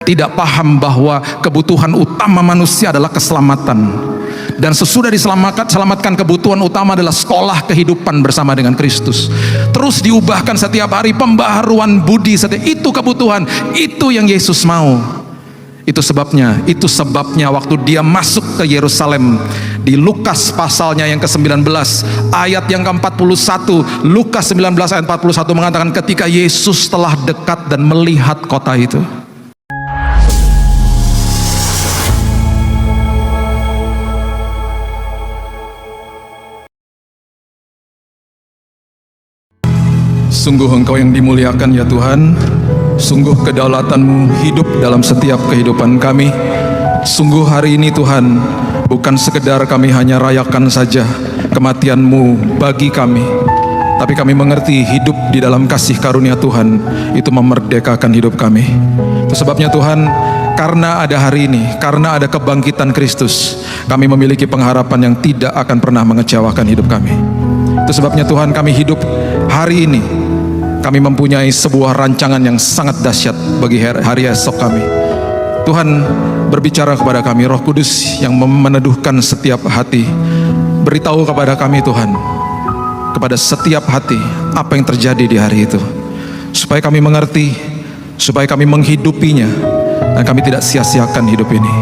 tidak paham bahwa kebutuhan utama manusia adalah keselamatan, dan sesudah diselamatkan, kebutuhan utama adalah sekolah kehidupan bersama dengan Kristus, terus diubahkan setiap hari, pembaharuan budi setiap, itu kebutuhan, itu yang Yesus mau. Itu sebabnya waktu dia masuk ke Yerusalem, di Lukas pasalnya yang ke-19 ayat yang ke-41, Lukas 19 ayat 41 mengatakan, ketika Yesus telah dekat dan melihat kota itu, sungguh Engkau yang dimuliakan ya Tuhan. Sungguh kedaulatan-Mu hidup dalam setiap kehidupan kami. Sungguh hari ini Tuhan, bukan sekedar kami hanya rayakan saja kematian-Mu bagi kami, tapi kami mengerti hidup di dalam kasih karunia Tuhan itu memerdekakan hidup kami. Itu sebabnya Tuhan, karena ada hari ini, karena ada kebangkitan Kristus, kami memiliki pengharapan yang tidak akan pernah mengecewakan hidup kami. Itu sebabnya Tuhan, kami hidup hari ini, kami mempunyai sebuah rancangan yang sangat dahsyat bagi hari esok kami. Tuhan berbicara kepada kami, Roh Kudus yang meneduhkan setiap hati, beritahu kepada kami Tuhan, kepada setiap hati apa yang terjadi di hari itu, supaya kami mengerti, supaya kami menghidupinya, dan kami tidak sia-siakan hidup ini,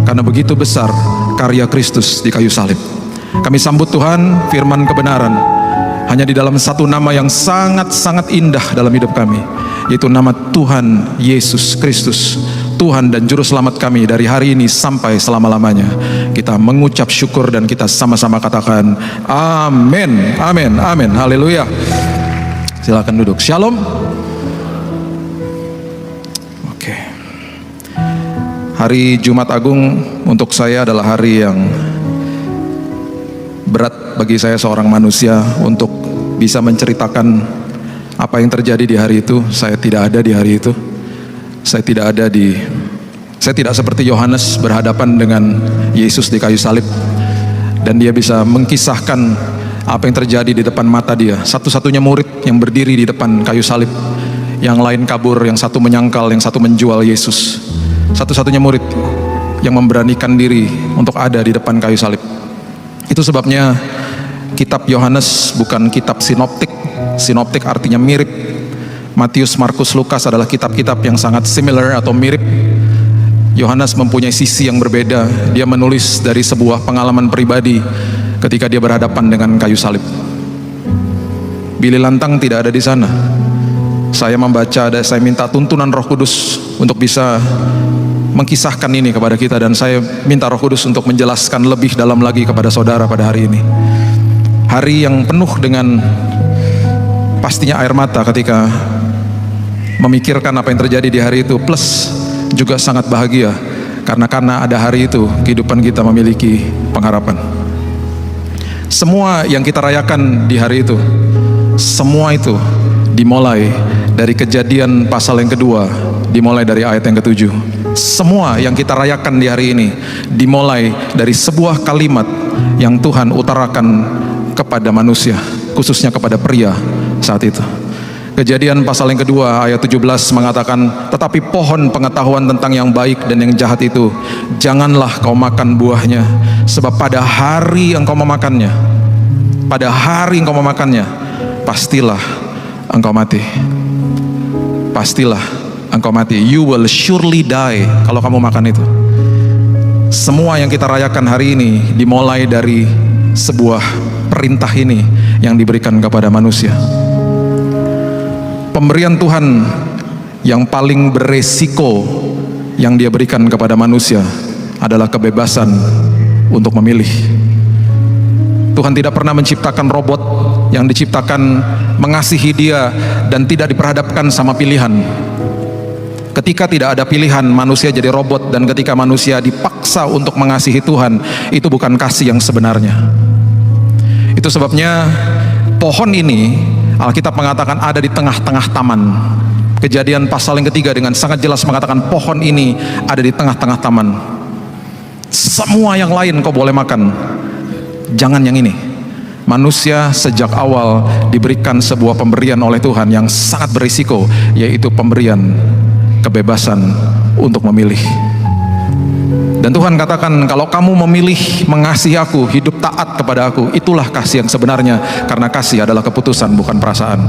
karena begitu besar karya Kristus di kayu salib. Kami sambut Tuhan firman kebenaran hanya di dalam satu nama yang sangat-sangat indah dalam hidup kami, yaitu nama Tuhan Yesus Kristus, Tuhan dan Juru Selamat kami dari hari ini sampai selama-lamanya. Kita mengucap syukur dan kita sama-sama katakan amin, amin, amin, haleluya. Silakan duduk. Shalom. Oke. Hari Jumat Agung untuk saya adalah hari yang berat bagi saya seorang manusia untuk bisa menceritakan apa yang terjadi di hari itu. Saya tidak ada di hari itu. Saya tidak seperti Yohanes berhadapan dengan Yesus di kayu salib, dan dia bisa mengkisahkan apa yang terjadi di depan mata dia. Satu-satunya murid yang berdiri di depan kayu salib, yang lain kabur, yang satu menyangkal, yang satu menjual Yesus. Satu-satunya murid yang memberanikan diri untuk ada di depan kayu salib. Itu sebabnya kitab Yohanes bukan kitab sinoptik. Sinoptik artinya mirip. Matius, Markus, Lukas adalah kitab-kitab yang sangat similar atau mirip. Yohanes mempunyai sisi yang berbeda. Dia menulis dari sebuah pengalaman pribadi ketika dia berhadapan dengan kayu salib. Billy Lantang tidak ada di sana. Saya minta tuntunan Roh Kudus untuk bisa mengkisahkan ini kepada kita, dan saya minta Roh Kudus untuk menjelaskan lebih dalam lagi kepada saudara pada hari ini. Hari yang penuh dengan pastinya air mata ketika memikirkan apa yang terjadi di hari itu, plus juga sangat bahagia karena ada hari itu kehidupan kita memiliki pengharapan. Semua yang kita rayakan di hari itu, semua itu dimulai dari Kejadian pasal yang kedua, dimulai dari ayat yang ke-7. Semua yang kita rayakan di hari ini dimulai dari sebuah kalimat yang Tuhan utarakan kepada manusia, khususnya kepada pria saat itu. Kejadian pasal yang kedua ayat 17 mengatakan, tetapi pohon pengetahuan tentang yang baik dan yang jahat itu janganlah kau makan buahnya, sebab pada hari engkau memakannya, pastilah engkau mati. Pastilah engkau mati. You will surely die kalau kamu makan itu. Semua yang kita rayakan hari ini dimulai dari sebuah perintah ini yang diberikan kepada manusia. Pemberian Tuhan yang paling beresiko yang dia berikan kepada manusia adalah kebebasan untuk memilih. Tuhan tidak pernah menciptakan robot yang diciptakan mengasihi dia dan tidak diperhadapkan sama pilihan. Ketika tidak ada pilihan, manusia jadi robot, dan ketika manusia dipaksa untuk mengasihi Tuhan, itu bukan kasih yang sebenarnya. Itu sebabnya pohon ini, Alkitab mengatakan ada di tengah-tengah taman. Kejadian pasal yang ketiga dengan sangat jelas mengatakan pohon ini ada di tengah-tengah taman. Semua yang lain kau boleh makan, jangan yang ini. Manusia sejak awal diberikan sebuah pemberian oleh Tuhan yang sangat berisiko, yaitu pemberian kebebasan untuk memilih. Dan Tuhan katakan, kalau kamu memilih mengasihi aku, hidup taat kepada aku, itulah kasih yang sebenarnya, karena kasih adalah keputusan, bukan perasaan.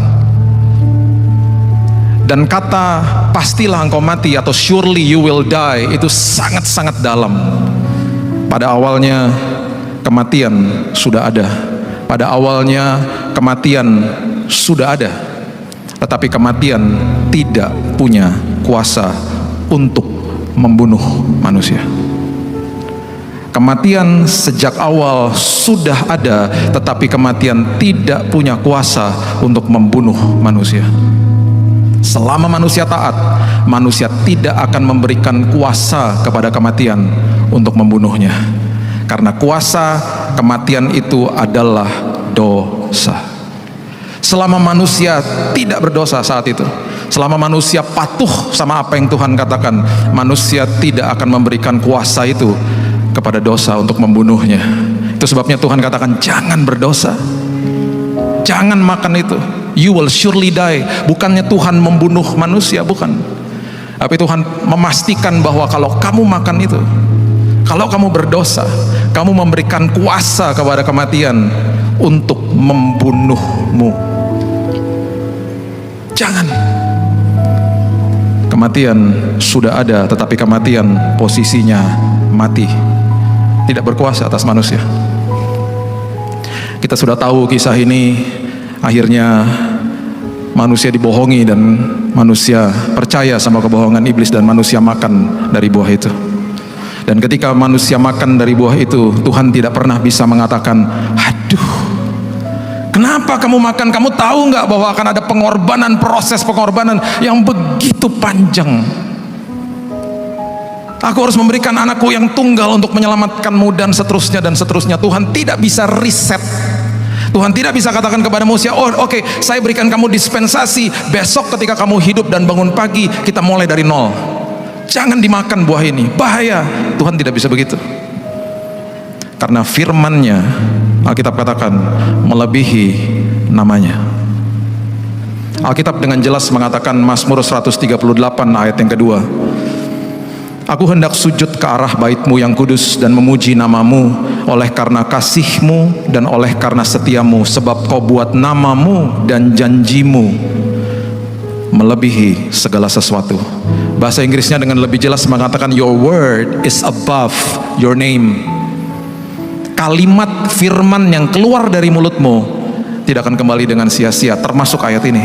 Dan kata pastilah engkau mati atau surely you will die itu sangat-sangat dalam. Pada awalnya kematian sudah ada. Pada awalnya kematian sudah ada. Tetapi kematian tidak punya kuasa untuk membunuh manusia. Kematian sejak awal sudah ada, tetapi kematian tidak punya kuasa untuk membunuh manusia. Selama manusia taat, manusia tidak akan memberikan kuasa kepada kematian untuk membunuhnya. Karena kuasa kematian itu adalah dosa. Selama manusia tidak berdosa saat itu, selama manusia patuh sama apa yang Tuhan katakan, manusia tidak akan memberikan kuasa itu kepada dosa untuk membunuhnya. Itu sebabnya Tuhan katakan, jangan berdosa, jangan makan itu, you will surely die. Bukannya Tuhan membunuh manusia, bukan, tapi Tuhan memastikan bahwa kalau kamu makan itu, kalau kamu berdosa, kamu memberikan kuasa kepada kematian untuk membunuhmu. Jangan. Kematian sudah ada, tetapi kematian posisinya mati, tidak berkuasa atas manusia. Kita sudah tahu kisah ini, akhirnya manusia dibohongi dan manusia percaya sama kebohongan iblis dan manusia makan dari buah itu. Dan ketika manusia makan dari buah itu, Tuhan tidak pernah bisa mengatakan, aduh, kenapa kamu makan? Kamu tahu nggak bahwa akan ada pengorbanan, proses pengorbanan yang begitu panjang. Aku harus memberikan anakku yang tunggal untuk menyelamatkanmu dan seterusnya dan seterusnya. Tuhan tidak bisa riset. Tuhan tidak bisa katakan kepada manusia, oh oke, saya berikan kamu dispensasi, besok ketika kamu hidup dan bangun pagi, kita mulai dari nol. Jangan dimakan buah ini, bahaya. Tuhan tidak bisa begitu. Karena firman-Nya, Alkitab katakan, melebihi namanya. Alkitab dengan jelas mengatakan, Mazmur 138 ayat yang kedua, aku hendak sujud ke arah bait-Mu yang kudus dan memuji nama-Mu oleh karena kasih-Mu dan oleh karena setia-Mu, sebab Kau buat nama-Mu dan janji-Mu melebihi segala sesuatu. Bahasa Inggrisnya dengan lebih jelas mengatakan, your word is above your name. Kalimat firman yang keluar dari mulutmu tidak akan kembali dengan sia-sia, termasuk ayat ini.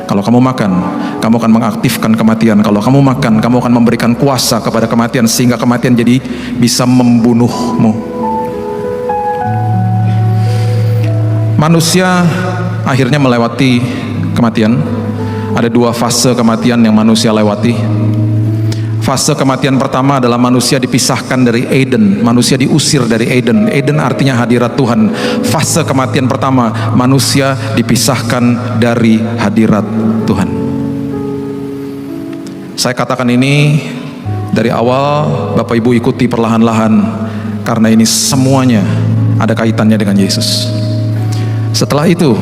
Kalau kamu makan, kamu akan mengaktifkan kematian. Kalau kamu makan, kamu akan memberikan kuasa kepada kematian, sehingga kematian jadi bisa membunuhmu. Manusia akhirnya melewati kematian. Ada dua fase kematian yang manusia lewati. Fase kematian pertama adalah manusia dipisahkan dari Eden, manusia diusir dari Eden. Eden artinya hadirat Tuhan. Fase kematian pertama, manusia dipisahkan dari hadirat Tuhan. Saya katakan ini dari awal, Bapak Ibu ikuti perlahan-lahan, karena ini semuanya ada kaitannya dengan Yesus. Setelah itu,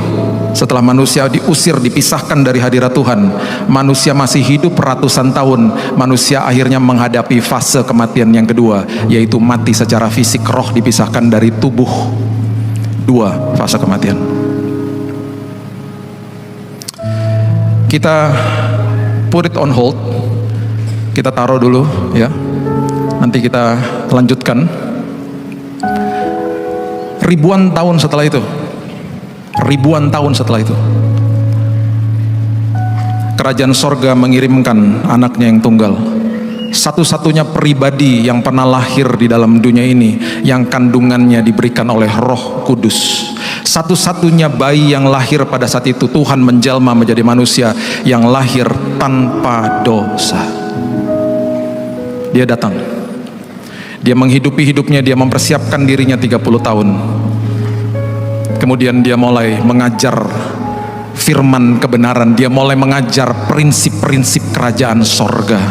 setelah manusia diusir, dipisahkan dari hadirat Tuhan, manusia masih hidup ratusan tahun. Manusia akhirnya menghadapi fase kematian yang kedua, yaitu mati secara fisik, roh dipisahkan dari tubuh. Dua fase kematian. Kita put it on hold, kita taruh dulu ya, nanti kita lanjutkan. Ribuan tahun setelah itu, kerajaan sorga mengirimkan anaknya yang tunggal, satu-satunya pribadi yang pernah lahir di dalam dunia ini, yang kandungannya diberikan oleh Roh Kudus. Satu-satunya bayi yang lahir pada saat itu, Tuhan menjelma menjadi manusia yang lahir tanpa dosa. Dia datang, dia menghidupi hidupnya, dia mempersiapkan dirinya 30 tahun. Kemudian dia mulai mengajar firman kebenaran, dia mulai mengajar prinsip-prinsip kerajaan sorga.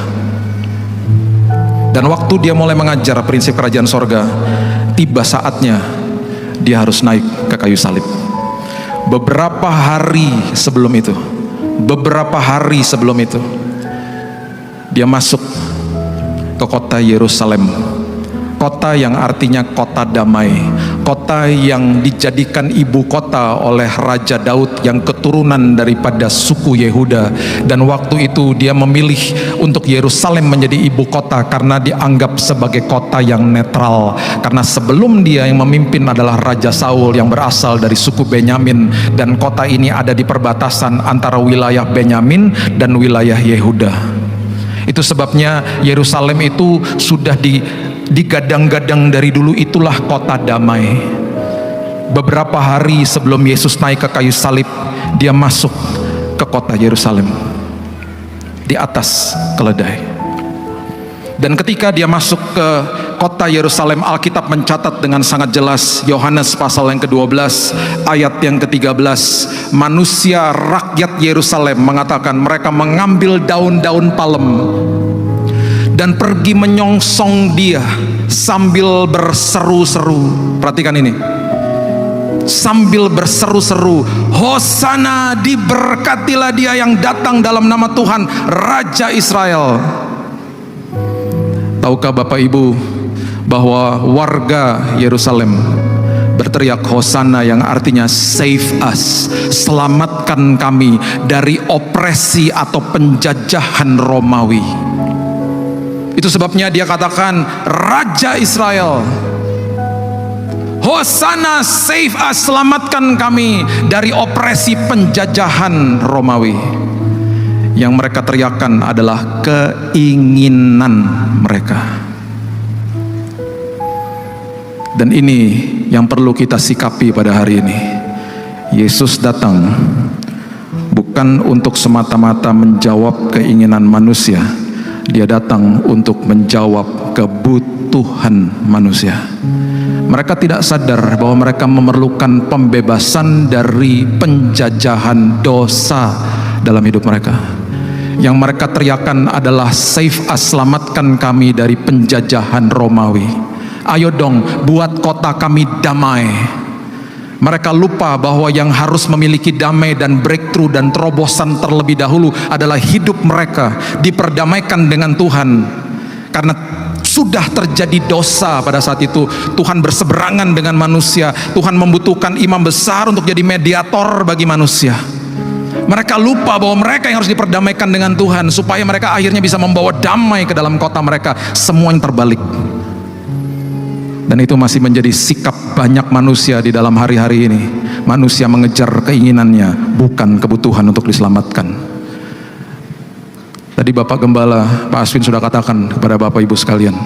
Dan waktu dia mulai mengajar prinsip kerajaan sorga, tiba saatnya dia harus naik ke kayu salib. Beberapa hari sebelum itu, dia masuk ke kota Yerusalem, kota yang artinya kota damai, kota yang dijadikan ibu kota oleh Raja Daud yang keturunan daripada suku Yehuda. Dan waktu itu dia memilih untuk Yerusalem menjadi ibu kota karena dianggap sebagai kota yang netral, karena sebelum dia yang memimpin adalah Raja Saul yang berasal dari suku Benyamin, dan kota ini ada di perbatasan antara wilayah Benyamin dan wilayah Yehuda. Itu sebabnya Yerusalem itu sudah digadang-gadang dari dulu, itulah kota damai. Beberapa hari sebelum Yesus naik ke kayu salib, dia masuk ke kota Yerusalem di atas keledai. Dan ketika dia masuk ke kota Yerusalem, Alkitab mencatat dengan sangat jelas, Yohanes pasal yang ke-12 ayat yang ke-13, manusia rakyat Yerusalem mengatakan mereka mengambil daun-daun palem dan pergi menyongsong dia sambil berseru-seru. Perhatikan ini, sambil berseru-seru, Hosana, diberkatilah dia yang datang dalam nama Tuhan, Raja Israel. Tahukah Bapak Ibu bahwa warga Yerusalem berteriak Hosana yang artinya save us, selamatkan kami dari opresi atau penjajahan Romawi. Itu sebabnya dia katakan Raja Israel, Hosana, save us, selamatkan kami dari opresi penjajahan Romawi. Yang mereka teriakkan adalah keinginan mereka. Dan ini yang perlu kita sikapi pada hari ini. Yesus datang bukan untuk semata-mata menjawab keinginan manusia. Dia datang untuk menjawab kebutuhan manusia. Mereka tidak sadar bahwa mereka memerlukan pembebasan dari penjajahan dosa dalam hidup mereka. Yang mereka teriakan adalah save us, selamatkan kami dari penjajahan Romawi. Ayo dong, buat kota kami damai. Mereka lupa bahwa yang harus memiliki damai dan breakthrough dan terobosan terlebih dahulu adalah hidup mereka diperdamaikan dengan Tuhan. Karena sudah terjadi dosa pada saat itu, Tuhan berseberangan dengan manusia. Tuhan membutuhkan imam besar untuk jadi mediator bagi manusia. Mereka lupa bahwa mereka yang harus diperdamaikan dengan Tuhan, supaya mereka akhirnya bisa membawa damai ke dalam kota mereka. Semuanya terbalik. Dan itu masih menjadi sikap banyak manusia di dalam hari-hari ini. Manusia mengejar keinginannya, bukan kebutuhan untuk diselamatkan. Tadi Bapak Gembala, Pak Aswin sudah katakan kepada Bapak Ibu sekalian,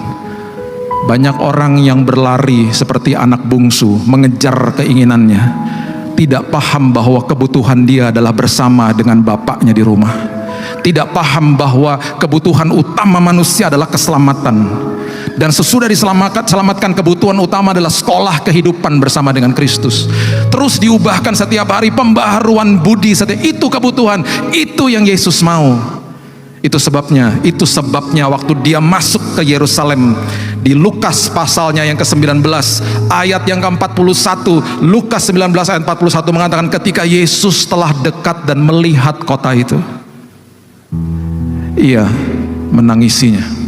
banyak orang yang berlari seperti anak bungsu, mengejar keinginannya, tidak paham bahwa kebutuhan dia adalah bersama dengan bapaknya di rumah. Tidak paham bahwa kebutuhan utama manusia adalah keselamatan. Dan sesudah diselamatkan, kebutuhan utama adalah sekolah kehidupan bersama dengan Kristus. Terus diubahkan setiap hari, pembaharuan budi setiap, itu kebutuhan, itu yang Yesus mau. Itu sebabnya waktu dia masuk ke Yerusalem, di Lukas pasalnya yang ke-19 ayat yang ke-41, Lukas 19 ayat 41 mengatakan ketika Yesus telah dekat dan melihat kota itu, ia menangisinya.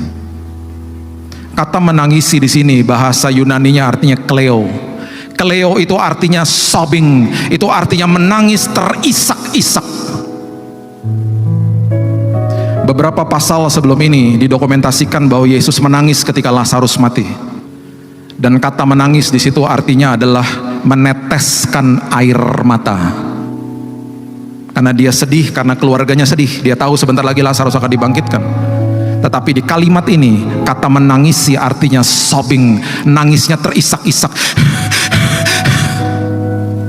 Kata menangisi di sini bahasa Yunaninya artinya kleo. Kleo itu artinya sobbing, itu artinya menangis terisak-isak. Beberapa pasal sebelum ini didokumentasikan bahwa Yesus menangis ketika Lazarus mati. Dan kata menangis di situ artinya adalah meneteskan air mata. Karena dia sedih, karena keluarganya sedih. Dia tahu sebentar lagi Lazarus akan dibangkitkan. Tetapi di kalimat ini, kata menangisi artinya sobbing, nangisnya terisak-isak.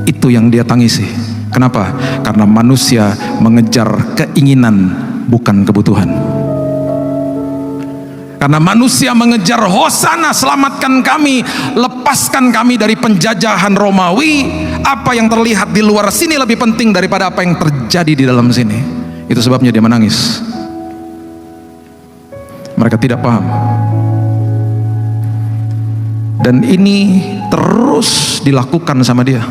Itu yang dia tangisi. Kenapa? Karena manusia mengejar keinginan, bukan kebutuhan. Karena manusia mengejar Hosana, selamatkan kami, lepaskan kami dari penjajahan Romawi. Apa yang terlihat di luar sini lebih penting daripada apa yang terjadi di dalam sini. Itu sebabnya dia menangis. Mereka tidak paham. Dan ini terus dilakukan sama dia.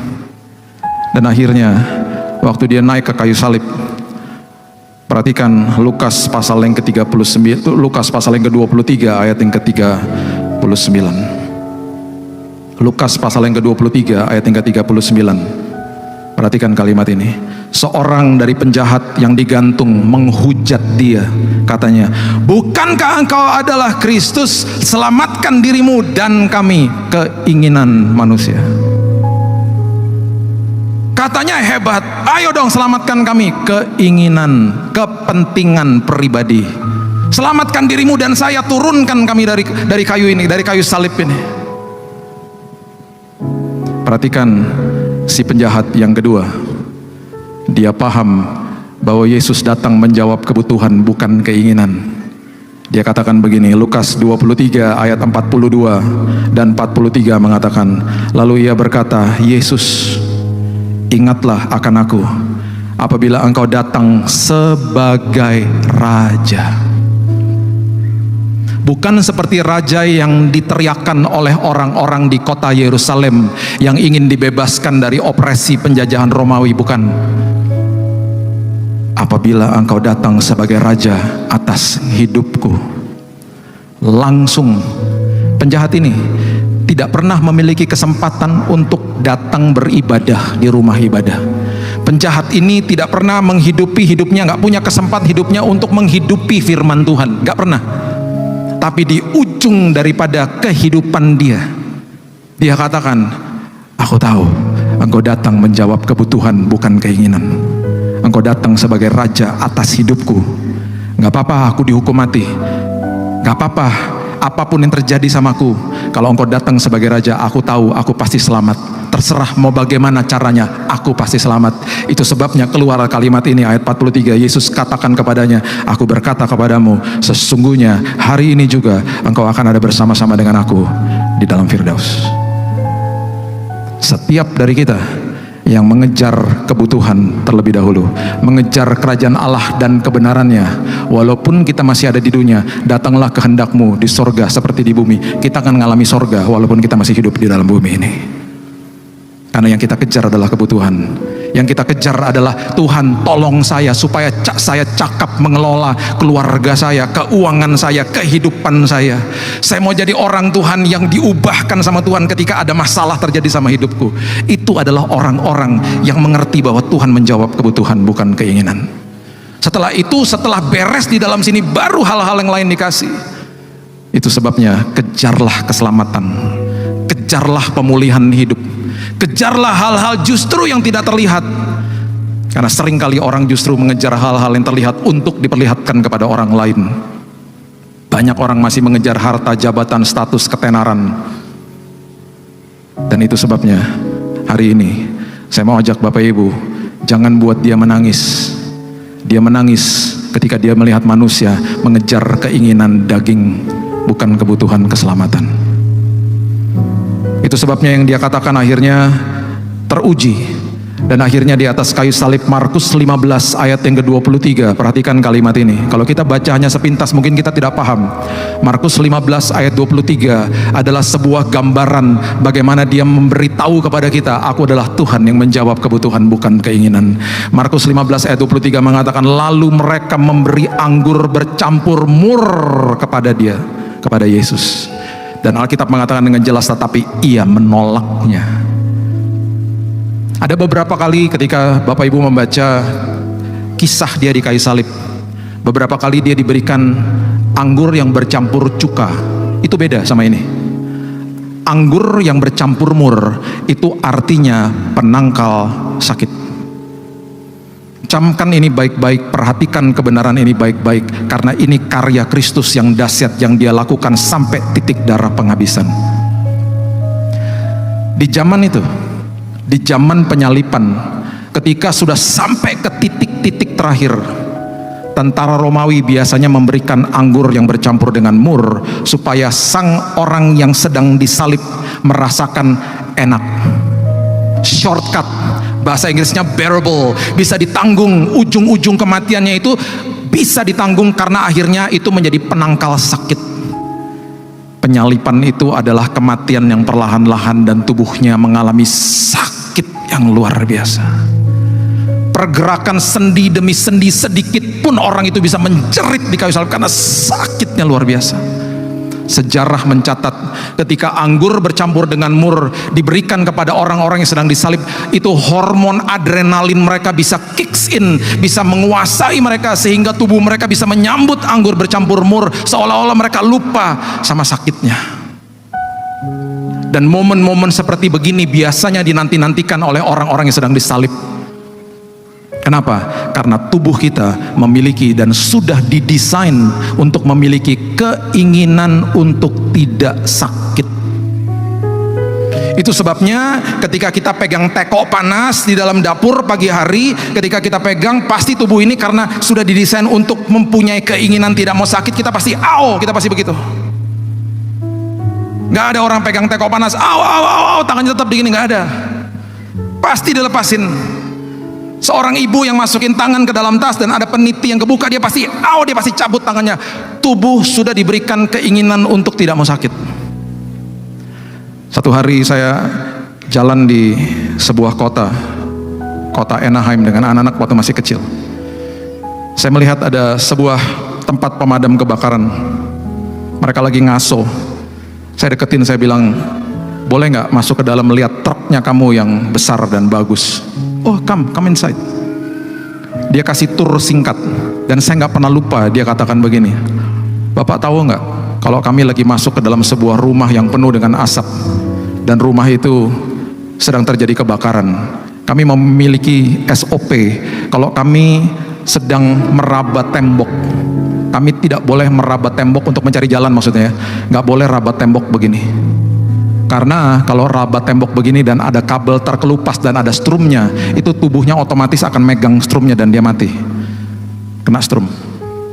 Dan akhirnya waktu dia naik ke kayu salib, Perhatikan Lukas pasal yang ke-39, Lukas pasal yang ke-23 ayat yang ke-39. Lukas pasal yang ke-23 ayat yang ke-39. Perhatikan kalimat ini. Seorang dari penjahat yang digantung menghujat dia, katanya, "Bukankah engkau adalah Kristus? Selamatkan dirimu dan kami." Keinginan manusia. Katanya hebat, ayo dong selamatkan kami. Keinginan, kepentingan pribadi. Selamatkan dirimu dan saya, turunkan kami dari kayu ini, dari kayu salib ini. Perhatikan si penjahat yang kedua. Dia paham bahwa Yesus datang menjawab kebutuhan, bukan keinginan. Dia katakan begini, Lukas 23 ayat 42 dan 43 mengatakan, lalu ia berkata, "Yesus, ingatlah akan aku apabila engkau datang sebagai raja." Bukan seperti raja yang diteriakan oleh orang-orang di kota Yerusalem yang ingin dibebaskan dari opresi penjajahan Romawi, bukan. Apabila engkau datang sebagai raja atas hidupku. Langsung penjahat ini tidak pernah memiliki kesempatan untuk datang beribadah di rumah ibadah. Penjahat ini tidak pernah menghidupi hidupnya, gak punya kesempatan hidupnya untuk menghidupi firman Tuhan, gak pernah. Tapi di ujung daripada kehidupan dia katakan, "Aku tahu engkau datang menjawab kebutuhan, bukan keinginan. Engkau datang sebagai raja atas hidupku. Gak apa-apa aku dihukum mati, gak apa-apa apapun yang terjadi samaku. Kalau engkau datang sebagai raja, aku tahu aku pasti selamat. Terserah mau bagaimana caranya, aku pasti selamat." Itu sebabnya keluar kalimat ini, ayat 43. Yesus katakan kepadanya, "Aku berkata kepadamu, sesungguhnya hari ini juga engkau akan ada bersama-sama dengan aku di dalam Firdaus." Setiap dari kita yang mengejar kebutuhan terlebih dahulu, mengejar kerajaan Allah dan kebenarannya, walaupun kita masih ada di dunia, datanglah kehendakmu di sorga seperti di bumi. Kita akan mengalami sorga walaupun kita masih hidup di dalam bumi ini. Karena yang kita kejar adalah kebutuhan. Yang kita kejar adalah, Tuhan tolong saya supaya saya cakap mengelola keluarga saya, keuangan saya, kehidupan saya. Saya mau jadi orang Tuhan yang diubahkan sama Tuhan ketika ada masalah terjadi sama hidupku. Itu adalah orang-orang yang mengerti bahwa Tuhan menjawab kebutuhan, bukan keinginan. Setelah itu, setelah beres di dalam sini, baru hal-hal yang lain dikasih. Itu sebabnya kejarlah keselamatan, kejarlah pemulihan hidup, kejarlah hal-hal justru yang tidak terlihat. Karena seringkali orang justru mengejar hal-hal yang terlihat untuk diperlihatkan kepada orang lain. Banyak orang masih mengejar harta, jabatan, status, ketenaran. Dan itu sebabnya hari ini saya mau ajak Bapak Ibu, jangan buat dia menangis. Dia menangis ketika dia melihat manusia mengejar keinginan daging, bukan kebutuhan keselamatan. Itu sebabnya yang dia katakan akhirnya teruji. Dan akhirnya di atas kayu salib, Markus 15 ayat yang ke-23. Perhatikan kalimat ini. Kalau kita baca hanya sepintas mungkin kita tidak paham. Markus 15 ayat 23 adalah sebuah gambaran bagaimana dia memberitahu kepada kita, aku adalah Tuhan yang menjawab kebutuhan, bukan keinginan. Markus 15 ayat 23 mengatakan, lalu mereka memberi anggur bercampur mur kepada dia, kepada Yesus. Dan Alkitab mengatakan dengan jelas, tetapi ia menolaknya. Ada beberapa kali ketika Bapak Ibu membaca kisah dia di kayu salib, beberapa kali dia diberikan anggur yang bercampur cuka. Itu beda sama ini. Anggur yang bercampur mur itu artinya penangkal sakit. Camkan ini baik-baik, perhatikan kebenaran ini baik-baik, karena ini karya Kristus yang dahsyat yang dia lakukan sampai titik darah penghabisan. Di zaman itu, di zaman penyalipan, ketika sudah sampai ke titik-titik terakhir, tentara Romawi biasanya memberikan anggur yang bercampur dengan mur supaya sang orang yang sedang disalib merasakan enak. Shortcut, bahasa Inggrisnya bearable, bisa ditanggung. Ujung-ujung kematiannya itu bisa ditanggung karena akhirnya itu menjadi penangkal sakit. Penyalipan itu adalah kematian yang perlahan-lahan dan tubuhnya mengalami sakit yang luar biasa. pergerakan sendi demi sendi, sedikit pun orang itu bisa menjerit di kayu salib karena sakitnya luar biasa. Sejarah mencatat ketika anggur bercampur dengan mur diberikan kepada orang-orang yang sedang disalib, itu hormon adrenalin mereka bisa kicks in, bisa menguasai mereka sehingga tubuh mereka bisa menyambut anggur bercampur mur seolah-olah mereka lupa sama sakitnya. Dan momen-momen seperti begini biasanya dinanti-nantikan oleh orang-orang yang sedang disalib. Kenapa? Karena tubuh kita memiliki dan sudah didesain untuk memiliki keinginan untuk tidak sakit. Itu sebabnya ketika kita pegang teko panas di dalam dapur pagi hari, ketika kita pegang, pasti tubuh ini karena sudah didesain untuk mempunyai keinginan tidak mau sakit, kita pasti kita pasti begitu. Gak ada orang pegang teko panas, tangannya tetap begini, gak ada. Pasti dilepasin. Seorang ibu yang masukin tangan ke dalam tas dan ada peniti yang kebuka, dia pasti cabut tangannya. Tubuh sudah diberikan keinginan untuk tidak mau sakit. Satu hari saya jalan di sebuah kota Anaheim dengan anak-anak waktu masih kecil. Saya melihat ada sebuah tempat pemadam kebakaran. Mereka lagi ngaso. Saya deketin, saya bilang, boleh nggak masuk ke dalam lihat truknya kamu yang besar dan bagus? Oh, come inside. Dia kasih tur singkat dan saya nggak pernah lupa. Dia katakan begini, Bapak tahu nggak kalau kami lagi masuk ke dalam sebuah rumah yang penuh dengan asap dan rumah itu sedang terjadi kebakaran. Kami memiliki SOP kalau kami sedang meraba tembok. Kami tidak boleh meraba tembok untuk mencari jalan, maksudnya ya. Nggak boleh raba tembok begini. Karena kalau raba tembok begini dan ada kabel terkelupas dan ada strumnya, itu tubuhnya otomatis akan megang strumnya dan dia mati, kena strum.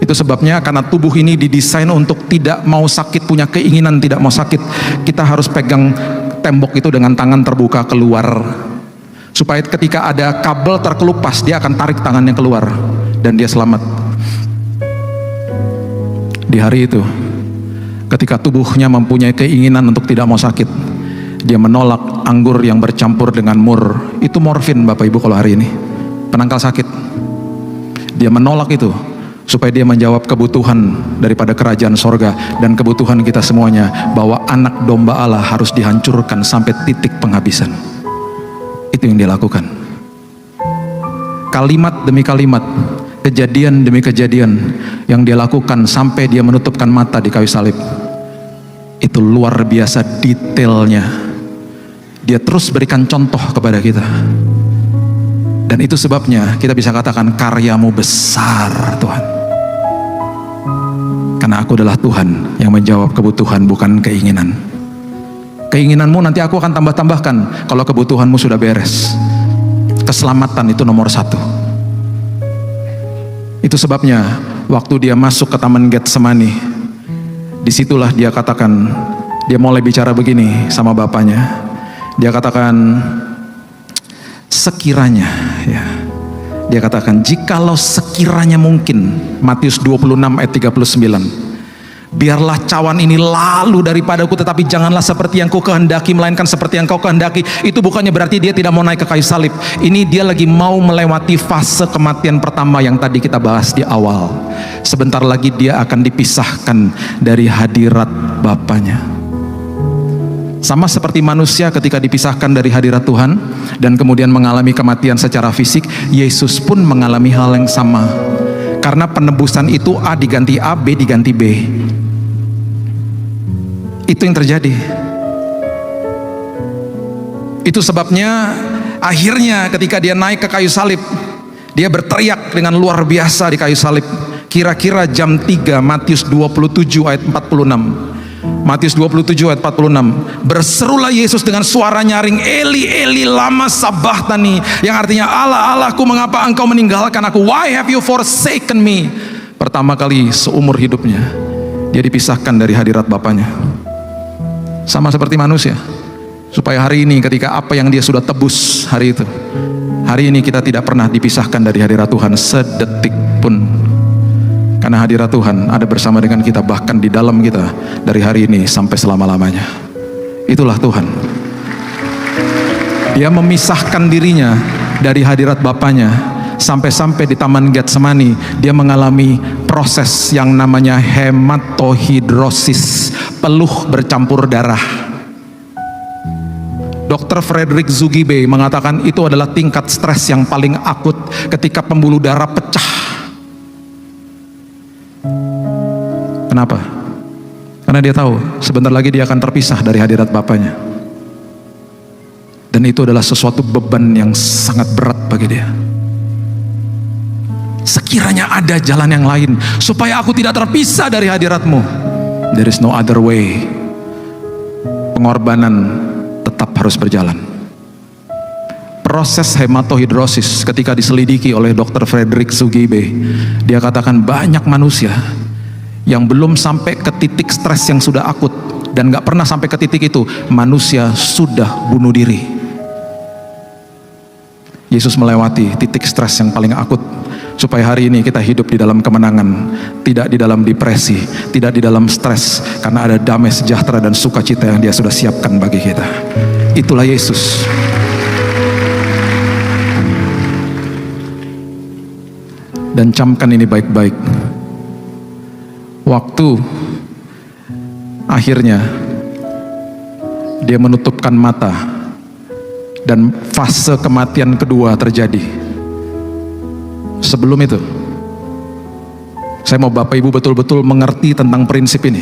Itu sebabnya karena tubuh ini didesain untuk tidak mau sakit, punya keinginan tidak mau sakit, kita harus pegang tembok itu dengan tangan terbuka keluar, supaya ketika ada kabel terkelupas dia akan tarik tangannya keluar dan dia selamat. Di hari itu, ketika tubuhnya mempunyai keinginan untuk tidak mau sakit, dia menolak anggur yang bercampur dengan mur. Itu morfin Bapak Ibu kalau hari ini, penangkal sakit. Dia menolak itu supaya dia menjawab kebutuhan daripada kerajaan sorga dan kebutuhan kita semuanya, bahwa anak domba Allah harus dihancurkan sampai titik penghabisan. Itu yang dia lakukan. Kalimat demi kalimat, kejadian demi kejadian yang dia lakukan sampai dia menutupkan mata di kayu salib. Itu luar biasa detailnya. Dia terus berikan contoh kepada kita. Dan itu sebabnya kita bisa katakan karyamu besar Tuhan. Karena aku adalah Tuhan yang menjawab kebutuhan, bukan keinginan. Keinginanmu nanti aku akan tambah-tambahkan kalau kebutuhanmu sudah beres. Keselamatan itu nomor 1. Itu sebabnya waktu dia masuk ke Taman Getsemani, disitulah dia katakan, dia mulai bicara begini sama bapaknya. Dia katakan, sekiranya, ya, dia katakan, jikalau sekiranya mungkin, Matius 26 ayat 39, biarlah cawan ini lalu daripadaku, tetapi janganlah seperti yang kau kehendaki, melainkan seperti yang kau kehendaki. Itu bukannya berarti dia tidak mau naik ke kayu salib. Ini dia lagi mau melewati fase kematian pertama yang tadi kita bahas di awal. Sebentar lagi dia akan dipisahkan dari hadirat Bapanya. Sama seperti manusia ketika dipisahkan dari hadirat Tuhan dan kemudian mengalami kematian secara fisik, Yesus pun mengalami hal yang sama. Karena penebusan itu A diganti A, B diganti B. Itu yang terjadi. Itu sebabnya akhirnya ketika dia naik ke kayu salib, dia berteriak dengan luar biasa di kayu salib. Kira-kira jam 3, Matius 27 ayat 46. Matius 27 ayat 46. Berserulah Yesus dengan suara nyaring, Eli Eli lama sabachthani, yang artinya Allah Allahku mengapa engkau meninggalkan aku, why have you forsaken me. Pertama kali seumur hidupnya dia dipisahkan dari hadirat Bapanya. Sama seperti manusia, supaya hari ini ketika apa yang dia sudah tebus hari itu, hari ini kita tidak pernah dipisahkan dari hadirat Tuhan sedetik pun. Karena hadirat Tuhan ada bersama dengan kita, bahkan di dalam kita, dari hari ini sampai selama-lamanya. Itulah Tuhan. Dia memisahkan dirinya dari hadirat Bapanya sampai-sampai di Taman Getsemani dia mengalami proses yang namanya hematohidrosis, peluh bercampur darah. Dr. Frederick Zugibe mengatakan itu adalah tingkat stres yang paling akut ketika pembuluh darah pecah. Kenapa? Karena dia tahu sebentar lagi dia akan terpisah dari hadirat Bapaknya. Dan itu adalah sesuatu beban yang sangat berat bagi dia. Sekiranya ada jalan yang lain supaya aku tidak terpisah dari hadirat-Mu, there is no other way. Pengorbanan tetap harus berjalan. Proses hematohidrosis ketika diselidiki oleh Dr. Frederick Zugibe, dia katakan banyak manusia yang belum sampai ke titik stres yang sudah akut dan gak pernah sampai ke titik itu, manusia sudah bunuh diri. Yesus melewati titik stres yang paling akut supaya hari ini kita hidup di dalam kemenangan, tidak di dalam depresi, tidak di dalam stres, karena ada damai sejahtera dan sukacita yang Dia sudah siapkan bagi kita. Itulah Yesus. Dan camkan ini baik-baik. Waktu akhirnya Dia menutupkan mata dan fase kematian kedua terjadi. Sebelum itu, saya mau Bapak Ibu betul-betul mengerti tentang prinsip ini.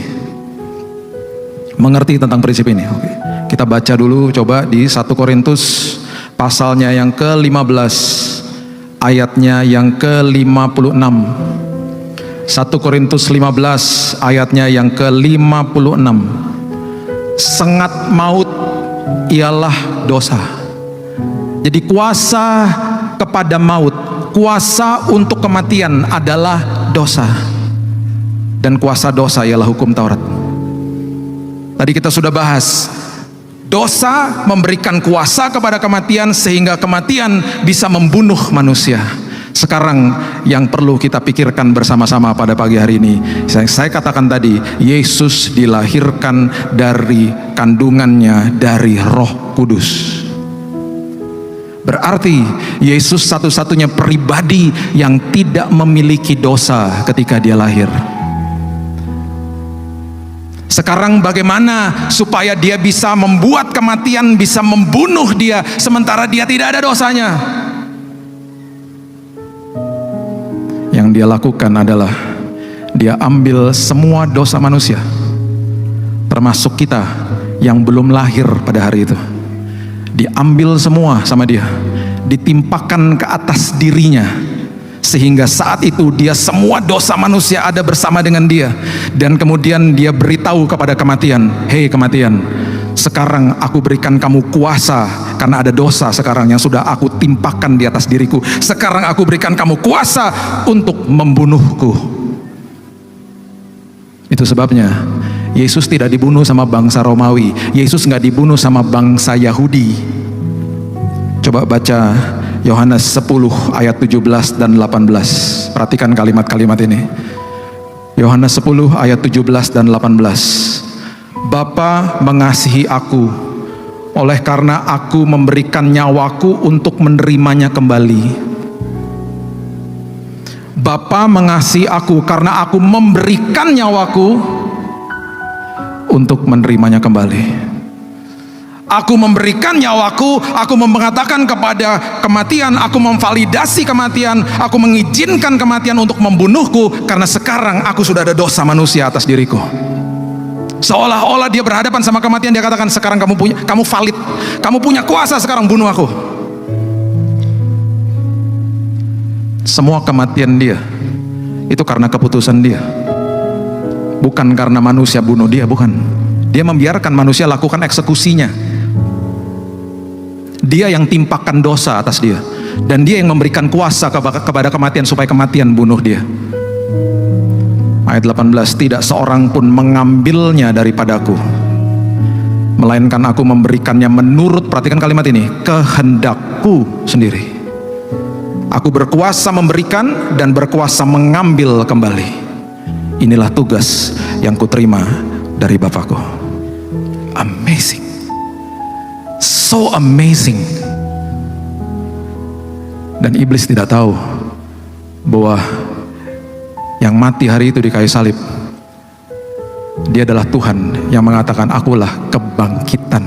Mengerti tentang prinsip ini. Oke. Kita baca dulu coba di 1 Korintus pasalnya yang ke-15, ayatnya yang ke-56. 1 Korintus 15 ayatnya yang ke-56. Sengat maut ialah dosa. Jadi kuasa kepada maut, kuasa untuk kematian adalah dosa. Dan kuasa dosa ialah hukum Taurat. Tadi kita sudah bahas, dosa memberikan kuasa kepada kematian sehingga kematian bisa membunuh manusia. Sekarang yang perlu kita pikirkan bersama-sama pada pagi hari ini, saya katakan tadi, Yesus dilahirkan dari kandungannya dari Roh Kudus. Berarti Yesus satu-satunya pribadi yang tidak memiliki dosa ketika Dia lahir. Sekarang bagaimana supaya Dia bisa membuat kematian bisa membunuh Dia sementara Dia tidak ada dosanya? Yang Dia lakukan adalah Dia ambil semua dosa manusia, termasuk kita yang belum lahir pada hari itu. Diambil semua sama Dia, ditimpakan ke atas dirinya, sehingga saat itu Dia semua dosa manusia ada bersama dengan Dia. Dan kemudian Dia beritahu kepada kematian, hei kematian, sekarang aku berikan kamu kuasa, karena ada dosa sekarang yang sudah aku timpakan di atas diriku. Sekarang aku berikan kamu kuasa untuk membunuhku. Itu sebabnya Yesus tidak dibunuh sama bangsa Romawi. Yesus nggak dibunuh sama bangsa Yahudi. Coba baca Yohanes 10 ayat 17 dan 18. Perhatikan kalimat-kalimat ini. Yohanes 10 ayat 17 dan 18. Bapa mengasihi aku, oleh karena aku memberikan nyawaku untuk menerimanya kembali. Bapa mengasihi aku karena aku memberikan nyawaku untuk menerimanya kembali. Aku memberikan nyawaku, aku mengatakan kepada kematian, aku memvalidasi kematian, aku mengizinkan kematian untuk membunuhku, karena sekarang aku sudah ada dosa manusia atas diriku. Seolah-olah Dia berhadapan sama kematian, Dia katakan, sekarang kamu valid, kamu punya kuasa, sekarang bunuh aku. Semua kematian Dia itu karena keputusan Dia, bukan karena manusia bunuh Dia, bukan. Dia membiarkan manusia lakukan eksekusinya. Dia yang timpakan dosa atas Dia, dan Dia yang memberikan kuasa kepada kematian supaya kematian bunuh Dia. Ayat 18, tidak seorang pun mengambilnya daripadaku, melainkan aku memberikannya menurut, perhatikan kalimat ini, kehendakku sendiri. Aku berkuasa memberikan dan berkuasa mengambil kembali. Inilah tugas yang kuterima dari Bapakku. Amazing. So amazing. Dan iblis tidak tahu bahwa yang mati hari itu di kayu salib, dia adalah Tuhan yang mengatakan, akulah kebangkitan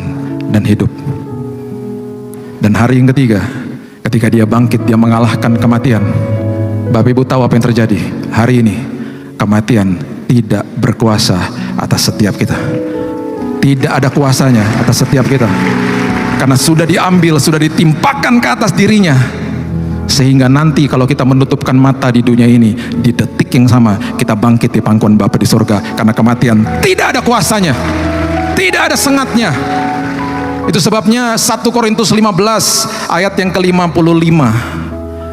dan hidup. Dan hari yang ketiga, ketika dia bangkit, dia mengalahkan kematian. Bapak Ibu tahu apa yang terjadi? Hari ini kematian tidak berkuasa atas setiap kita. Tidak ada kuasanya atas setiap kita, karena sudah diambil, sudah ditimpakan ke atas dirinya. Sehingga nanti kalau kita menutupkan mata di dunia ini, di detik yang sama kita bangkit di pangkuan Bapa di surga. Karena kematian tidak ada kuasanya, tidak ada sengatnya. Itu sebabnya 1 Korintus 15 ayat yang ke-55.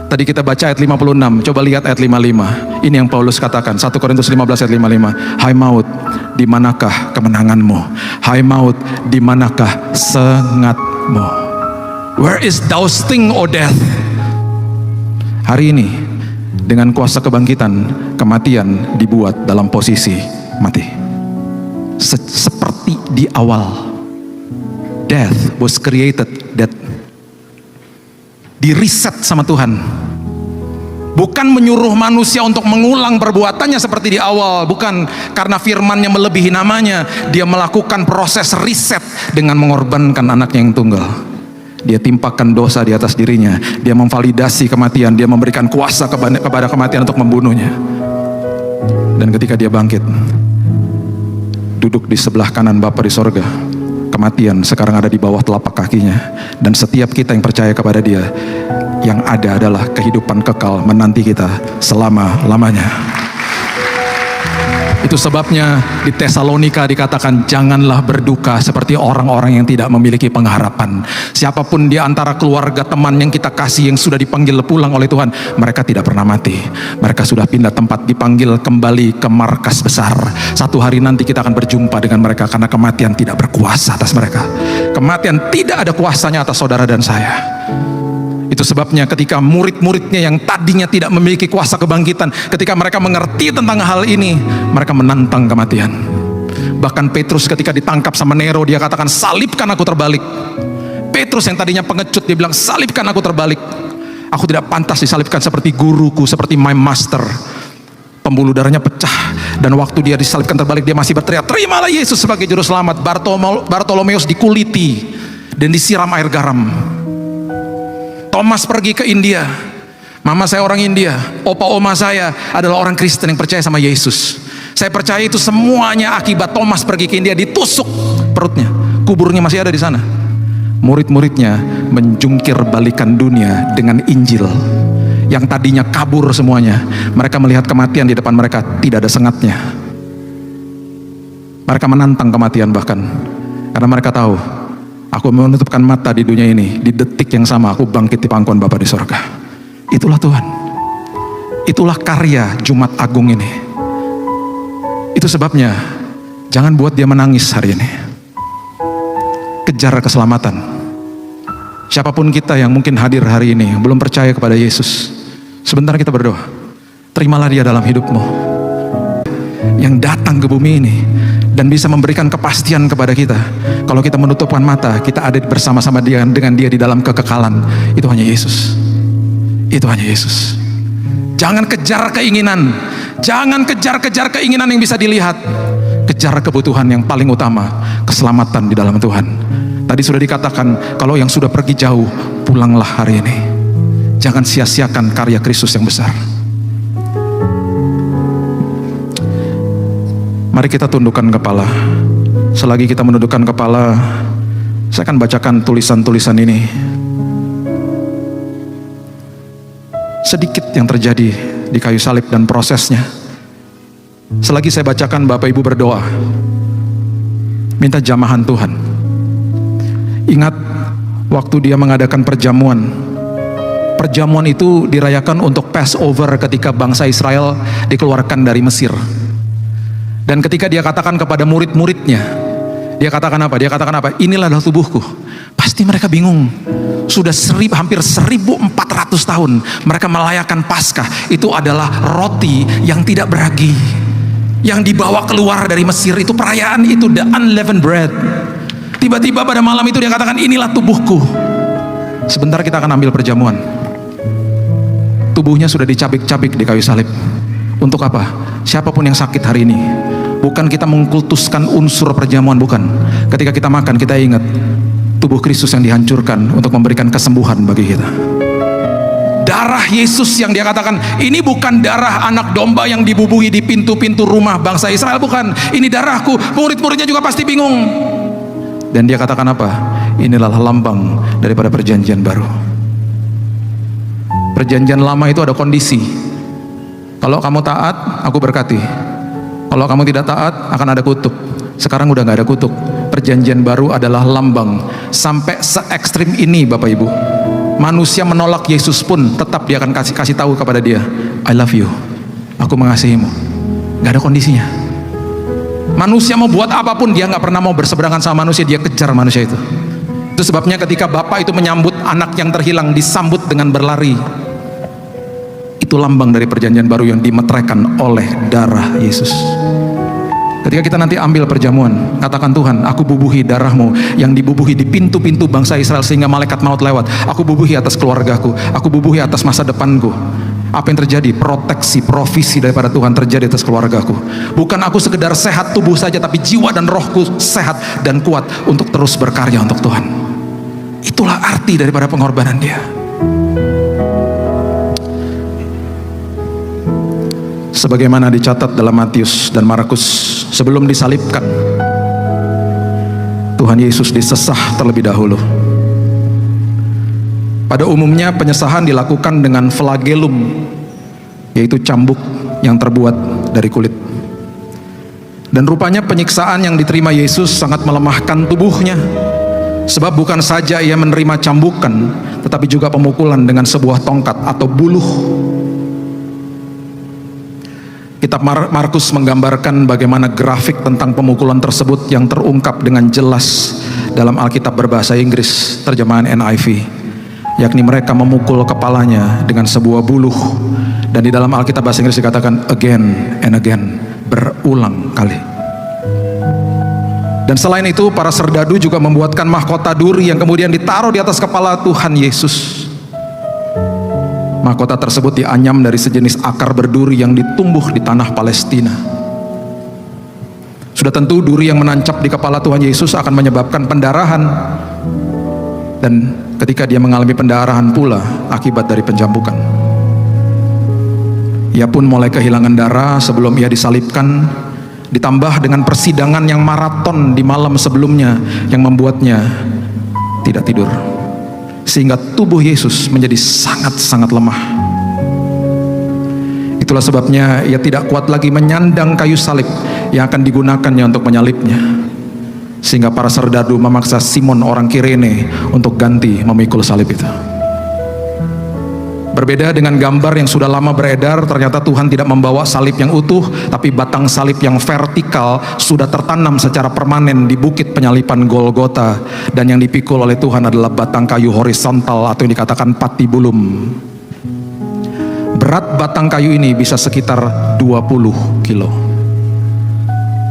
Tadi kita baca ayat 56, coba lihat ayat 55. Ini yang Paulus katakan, 1 Korintus 15 ayat 55. Hai maut, di manakah kemenanganmu? Hai maut, di manakah sengatmu? Where is thou sting, O death? Hari ini dengan kuasa kebangkitan, kematian dibuat dalam posisi mati. Seperti di awal, death was created dead. Di-reset sama Tuhan. Bukan menyuruh manusia untuk mengulang perbuatannya seperti di awal, bukan, karena firman-Nya melebihi namanya. Dia melakukan proses reset dengan mengorbankan anaknya yang tunggal. Dia timpakan dosa di atas dirinya. Dia memvalidasi kematian. Dia memberikan kuasa kepada kematian untuk membunuhnya. Dan ketika dia bangkit, duduk di sebelah kanan Bapa di sorga, kematian sekarang ada di bawah telapak kakinya. Dan setiap kita yang percaya kepada dia, yang ada adalah kehidupan kekal menanti kita selama-lamanya. Itu sebabnya di Tesalonika dikatakan, janganlah berduka seperti orang-orang yang tidak memiliki pengharapan. Siapapun di antara keluarga, teman yang kita kasih, yang sudah dipanggil pulang oleh Tuhan, mereka tidak pernah mati. Mereka sudah pindah tempat, dipanggil kembali ke markas besar. Satu hari nanti kita akan berjumpa dengan mereka, karena kematian tidak berkuasa atas mereka. Kematian tidak ada kuasanya atas saudara dan saya. Itu sebabnya ketika murid-muridnya yang tadinya tidak memiliki kuasa kebangkitan, ketika mereka mengerti tentang hal ini, mereka menantang kematian. Bahkan Petrus ketika ditangkap sama Nero, dia katakan, salibkan aku terbalik. Petrus yang tadinya pengecut, dia bilang, salibkan aku terbalik. Aku tidak pantas disalibkan seperti guruku, seperti my master. Pembuluh darahnya pecah, dan waktu dia disalibkan terbalik, dia masih berteriak, terimalah Yesus sebagai juru selamat. Bartolomeus dikuliti dan disiram air garam. Thomas pergi ke India. Mama saya orang India, opa oma saya adalah orang Kristen yang percaya sama Yesus. Saya percaya itu semuanya akibat Thomas pergi ke India, ditusuk perutnya. Kuburnya masih ada di sana. Murid-muridnya menjungkir balikan dunia dengan Injil. Yang tadinya kabur semuanya, mereka melihat kematian di depan mereka, tidak ada sengatnya. Mereka menantang kematian bahkan, karena mereka tahu, aku menutupkan mata di dunia ini, di detik yang sama aku bangkit di pangkuan Bapa di sorga. Itulah Tuhan. Itulah karya Jumat Agung ini. Itu sebabnya jangan buat dia menangis hari ini. Kejar keselamatan. Siapapun kita yang mungkin hadir hari ini belum percaya kepada Yesus, sebentar kita berdoa. Terimalah dia dalam hidupmu, yang datang ke bumi ini dan bisa memberikan kepastian kepada kita. Kalau kita menutupkan mata, kita ada bersama-sama dia, dengan dia di dalam kekekalan. Itu hanya Yesus. Itu hanya Yesus. Jangan kejar keinginan. Jangan kejar-kejar keinginan yang bisa dilihat. Kejar kebutuhan yang paling utama, keselamatan di dalam Tuhan. Tadi sudah dikatakan, kalau yang sudah pergi jauh, pulanglah hari ini. Jangan sia-siakan karya Kristus yang besar. Mari kita tundukkan kepala. Selagi kita menundukkan kepala, saya akan bacakan tulisan-tulisan ini. Sedikit yang terjadi di kayu salib dan prosesnya. Selagi saya bacakan, Bapak Ibu berdoa, minta jamahan Tuhan. Ingat waktu dia mengadakan perjamuan. Perjamuan itu dirayakan untuk Passover ketika bangsa Israel dikeluarkan dari Mesir. Dan ketika dia katakan kepada murid-muridnya, dia katakan apa? Dia katakan apa? Inilah adalah tubuhku. Pasti mereka bingung. Sudah hampir 1400 tahun mereka merayakan Paskah. Itu adalah roti yang tidak beragi, yang dibawa keluar dari Mesir. Itu perayaan itu, the unleavened bread. Tiba-tiba pada malam itu dia katakan, inilah tubuhku. Sebentar kita akan ambil perjamuan. tubuhnya sudah dicabik-cabik di kayu salib. Untuk apa? Siapapun yang sakit hari ini, bukan kita mengkultuskan unsur perjamuan, bukan. Ketika kita makan, kita ingat tubuh Kristus yang dihancurkan untuk memberikan kesembuhan bagi kita. Darah Yesus yang dia katakan, ini bukan darah anak domba yang dibubuhi di pintu-pintu rumah bangsa Israel, bukan. Ini darahku. Murid-muridnya juga pasti bingung. Dan dia katakan apa? Inilah lambang daripada perjanjian baru. Perjanjian lama itu ada kondisi. Kalau kamu taat, aku berkati. Kalau kamu tidak taat, akan ada kutuk. Sekarang udah gak ada kutuk. Perjanjian baru adalah lambang. Sampai se-ekstrim ini Bapak Ibu, manusia menolak Yesus pun tetap dia akan kasih tahu kepada dia, I love you, aku mengasihimu. Gak ada kondisinya. Manusia mau buat apapun, dia gak pernah mau berseberangan sama manusia. Dia kejar manusia itu. Itu sebabnya ketika Bapak itu menyambut anak yang terhilang, disambut dengan berlari. Itu lambang dari perjanjian baru yang dimeteraikan oleh darah Yesus. Ketika kita nanti ambil perjamuan, katakan, Tuhan, aku bubuhi darahmu yang dibubuhi di pintu-pintu bangsa Israel sehingga malaikat maut lewat. Aku bubuhi atas keluargaku, aku bubuhi atas masa depanku. Apa yang terjadi? Proteksi, provisi daripada Tuhan terjadi atas keluargaku. Bukan aku sekedar sehat tubuh saja, tapi jiwa dan rohku sehat dan kuat untuk terus berkarya untuk Tuhan. Itulah arti daripada pengorbanan dia. Sebagaimana dicatat dalam Matius dan Markus, sebelum disalibkan, Tuhan Yesus disesah terlebih dahulu. Pada umumnya penyesahan dilakukan dengan flagellum, yaitu cambuk yang terbuat dari kulit. Dan rupanya penyiksaan yang diterima Yesus sangat melemahkan tubuhnya, sebab bukan saja ia menerima cambukan, tetapi juga pemukulan dengan sebuah tongkat atau buluh. Kitab Markus menggambarkan bagaimana grafik tentang pemukulan tersebut yang terungkap dengan jelas dalam Alkitab berbahasa Inggris, terjemahan NIV, yakni mereka memukul kepalanya dengan sebuah buluh. Dan di dalam Alkitab bahasa Inggris dikatakan again and again, berulang kali. Dan selain itu, para serdadu juga membuatkan mahkota duri yang kemudian ditaruh di atas kepala Tuhan Yesus. Mahkota tersebut dianyam dari sejenis akar berduri yang ditumbuh di tanah Palestina. Sudah tentu duri yang menancap di kepala Tuhan Yesus akan menyebabkan pendarahan. Dan ketika dia mengalami pendarahan pula akibat dari pencambukan, ia pun mulai kehilangan darah sebelum ia disalibkan, ditambah dengan persidangan yang maraton di malam sebelumnya yang membuatnya tidak tidur, sehingga tubuh Yesus menjadi sangat-sangat lemah. Itulah sebabnya ia tidak kuat lagi menyandang kayu salib yang akan digunakannya untuk menyalibnya, sehingga para serdadu memaksa Simon orang Kirene untuk ganti memikul salib itu. Berbeda dengan gambar yang sudah lama beredar, ternyata Tuhan tidak membawa salib yang utuh, tapi batang salib yang vertikal sudah tertanam secara permanen di bukit penyalipan Golgota. Dan yang dipikul oleh Tuhan adalah batang kayu horizontal atau yang dikatakan patibulum. Berat batang kayu ini bisa sekitar 20 kilo.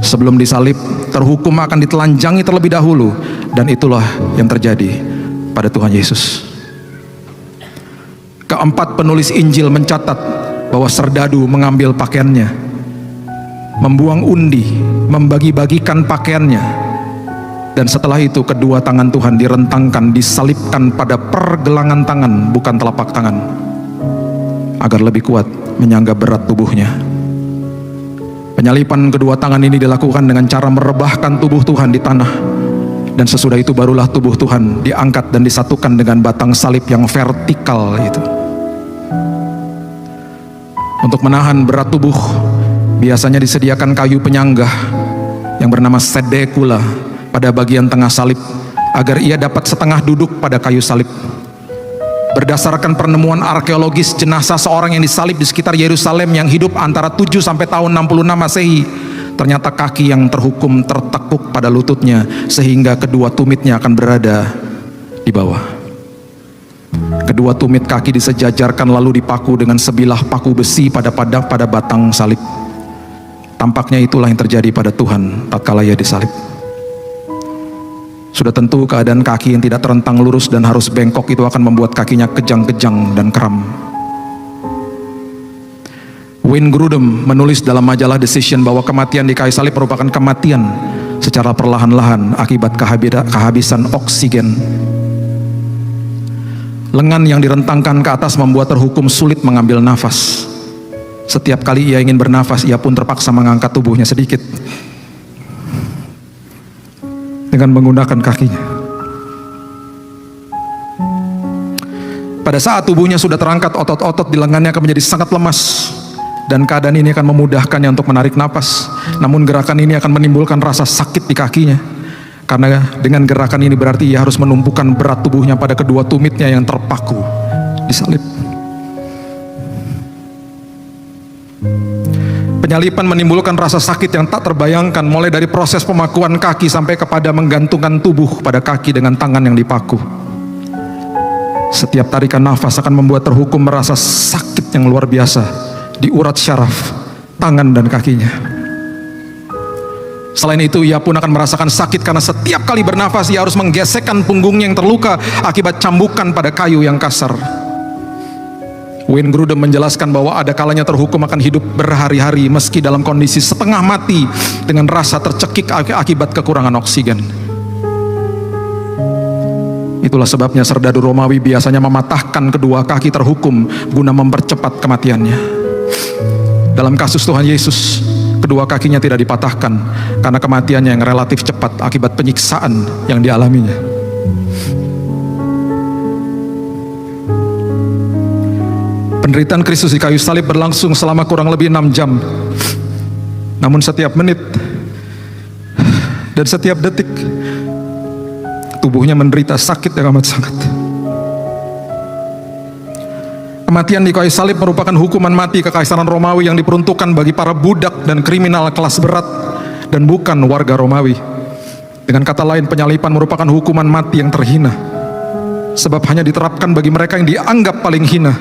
Sebelum disalib, terhukum akan ditelanjangi terlebih dahulu. Dan itulah yang terjadi pada Tuhan Yesus. Keempat penulis Injil mencatat bahwa serdadu mengambil pakaiannya, membuang undi, membagi-bagikan pakaiannya, dan setelah itu kedua tangan Tuhan direntangkan, disalibkan pada pergelangan tangan, bukan telapak tangan, agar lebih kuat menyangga berat tubuhnya. Penyalipan kedua tangan ini dilakukan dengan cara merebahkan tubuh Tuhan di tanah, dan sesudah itu barulah tubuh Tuhan diangkat dan disatukan dengan batang salib yang vertikal itu. Untuk menahan berat tubuh, biasanya disediakan kayu penyanggah yang bernama sedekula pada bagian tengah salib, agar ia dapat setengah duduk pada kayu salib. Berdasarkan penemuan arkeologis, jenazah seorang yang disalib di sekitar Yerusalem yang hidup antara 7 sampai tahun 66 Masehi, ternyata kaki yang terhukum tertekuk pada lututnya, sehingga kedua tumitnya akan berada di bawah. Kedua tumit kaki disejajarkan lalu dipaku dengan sebilah paku besi pada batang salib. Tampaknya itulah yang terjadi pada Tuhan tatkala ia disalib. Sudah tentu keadaan kaki yang tidak terentang lurus dan harus bengkok itu akan membuat kakinya kejang-kejang dan kram. Wayne Grudem menulis dalam majalah Decision bahwa kematian di kayu salib merupakan kematian secara perlahan-lahan akibat kehabisan oksigen. Lengan yang direntangkan ke atas membuat terhukum sulit mengambil nafas. Setiap kali ia ingin bernafas, ia pun terpaksa mengangkat tubuhnya sedikit dengan menggunakan kakinya. Pada saat tubuhnya sudah terangkat, otot-otot di lengannya akan menjadi sangat lemas, dan keadaan ini akan memudahkannya untuk menarik napas. Namun gerakan ini akan menimbulkan rasa sakit di kakinya, karena dengan gerakan ini berarti ia harus menumpukan berat tubuhnya pada kedua tumitnya yang terpaku di salib. Penyalipan menimbulkan rasa sakit yang tak terbayangkan, mulai dari proses pemakuan kaki sampai kepada menggantungkan tubuh pada kaki dengan tangan yang dipaku. Setiap tarikan nafas akan membuat terhukum merasa sakit yang luar biasa di urat syaraf, tangan dan kakinya. Selain itu, ia pun akan merasakan sakit karena setiap kali bernafas ia harus menggesekkan punggungnya yang terluka akibat cambukan pada kayu yang kasar. Wayne Grudem menjelaskan bahwa ada kalanya terhukum akan hidup berhari-hari meski dalam kondisi setengah mati dengan rasa tercekik akibat kekurangan oksigen. Itulah sebabnya serdadu Romawi biasanya mematahkan kedua kaki terhukum guna mempercepat kematiannya. Dalam kasus Tuhan Yesus, kedua kakinya tidak dipatahkan karena kematiannya yang relatif cepat akibat penyiksaan yang dialaminya. Penderitaan Kristus di kayu salib berlangsung selama kurang lebih 6 jam. Namun setiap menit dan setiap detik tubuhnya menderita sakit yang amat sangat. Kematian di kayu salib merupakan hukuman mati kekaisaran Romawi yang diperuntukkan bagi para budak dan kriminal kelas berat dan bukan warga Romawi. Dengan kata lain, penyalipan merupakan hukuman mati yang terhina, sebab hanya diterapkan bagi mereka yang dianggap paling hina.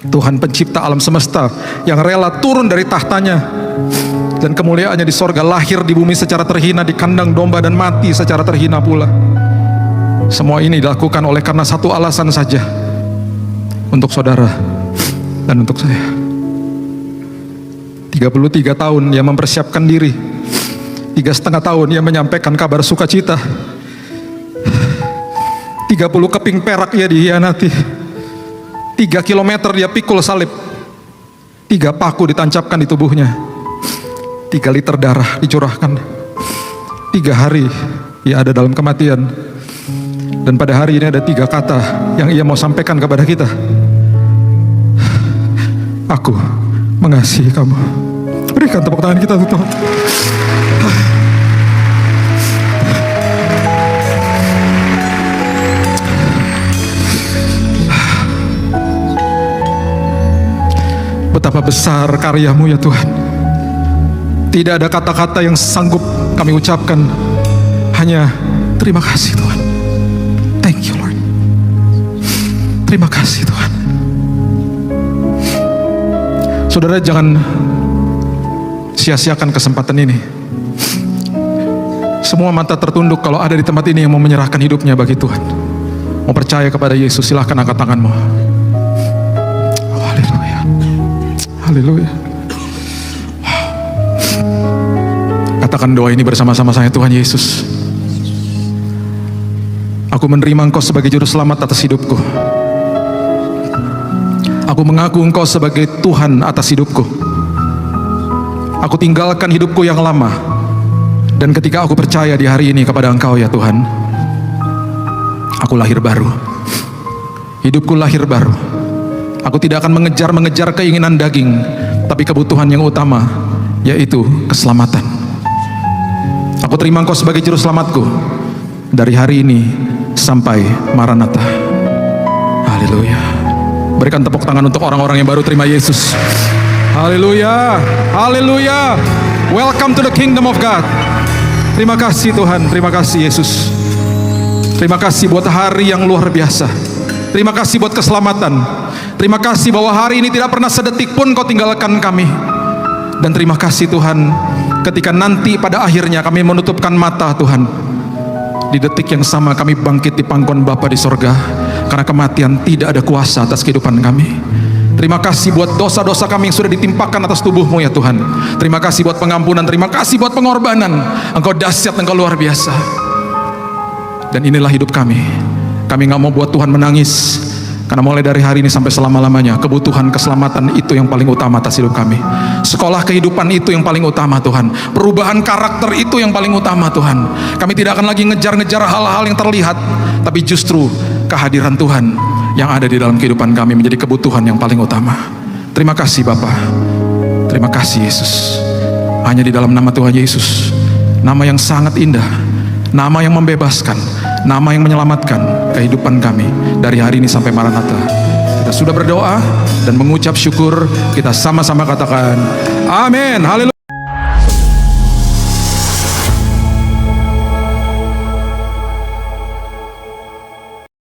Tuhan pencipta alam semesta yang rela turun dari tahtanya dan kemuliaannya di sorga, lahir di bumi secara terhina, di kandang domba dan mati secara terhina pula. Semua ini dilakukan oleh karena satu alasan saja, untuk saudara dan untuk saya. 33 tahun ia mempersiapkan diri, 3,5 tahun ia menyampaikan kabar sukacita, 30 keping perak ia dihianati, 3 kilometer dia pikul salib, 3 paku ditancapkan di tubuhnya, 3 liter darah dicurahkan, 3 hari ia ada dalam kematian. Dan pada hari ini ada 3 kata yang ia mau sampaikan kepada kita: aku mengasihi kamu. Berikan tepuk tangan kita untuk Tuhan. Betapa besar karyamu ya Tuhan. Tidak ada kata-kata yang sanggup kami ucapkan, hanya terima kasih Tuhan. Thank you Lord. Terima kasih Tuhan. Saudara, jangan sia-siakan kesempatan ini. Semua mata tertunduk kalau ada di tempat ini yang mau menyerahkan hidupnya bagi Tuhan, mau percaya kepada Yesus. Silahkan angkat tanganmu. Oh, haleluya. Haleluya. Wow. Katakan doa ini bersama-sama saya. Tuhan Yesus, aku menerima Engkau sebagai juru selamat atas hidupku. Aku mengaku Engkau sebagai Tuhan atas hidupku. Aku tinggalkan hidupku yang lama, dan ketika aku percaya di hari ini kepada Engkau ya Tuhan, aku lahir baru. Hidupku lahir baru. Aku tidak akan mengejar keinginan daging, tapi kebutuhan yang utama, yaitu keselamatan. Aku terima Engkau sebagai juru selamatku dari hari ini sampai Maranatha. Haleluya. Berikan tepuk tangan untuk orang-orang yang baru terima Yesus. Haleluya. Haleluya. Welcome to the kingdom of God. Terima kasih Tuhan. Terima kasih Yesus. Terima kasih buat hari yang luar biasa. Terima kasih buat keselamatan. Terima kasih bahwa hari ini tidak pernah sedetik pun Kau tinggalkan kami. Dan terima kasih Tuhan, ketika nanti pada akhirnya kami menutupkan mata Tuhan, di detik yang sama kami bangkit di pangkuan Bapa di sorga, karena kematian tidak ada kuasa atas kehidupan kami. Terima kasih buat dosa-dosa kami yang sudah ditimpakan atas tubuh-Mu ya Tuhan. Terima kasih buat pengampunan, terima kasih buat pengorbanan. Engkau dahsyat, Engkau luar biasa. Dan inilah hidup kami. Kami gak mau buat Tuhan menangis, karena mulai dari hari ini sampai selama-lamanya, kebutuhan keselamatan itu yang paling utama atas hidup kami. Sekolah kehidupan itu yang paling utama Tuhan. Perubahan karakter itu yang paling utama Tuhan. Kami tidak akan lagi ngejar-ngejar hal-hal yang terlihat, tapi justru kehadiran Tuhan yang ada di dalam kehidupan kami menjadi kebutuhan yang paling utama. Terima kasih Bapa. Terima kasih Yesus. Hanya di dalam nama Tuhan Yesus, nama yang sangat indah, nama yang membebaskan, nama yang menyelamatkan kehidupan kami dari hari ini sampai Maranatha. Kita sudah berdoa dan mengucap syukur. Kita sama-sama katakan amin. Haleluya.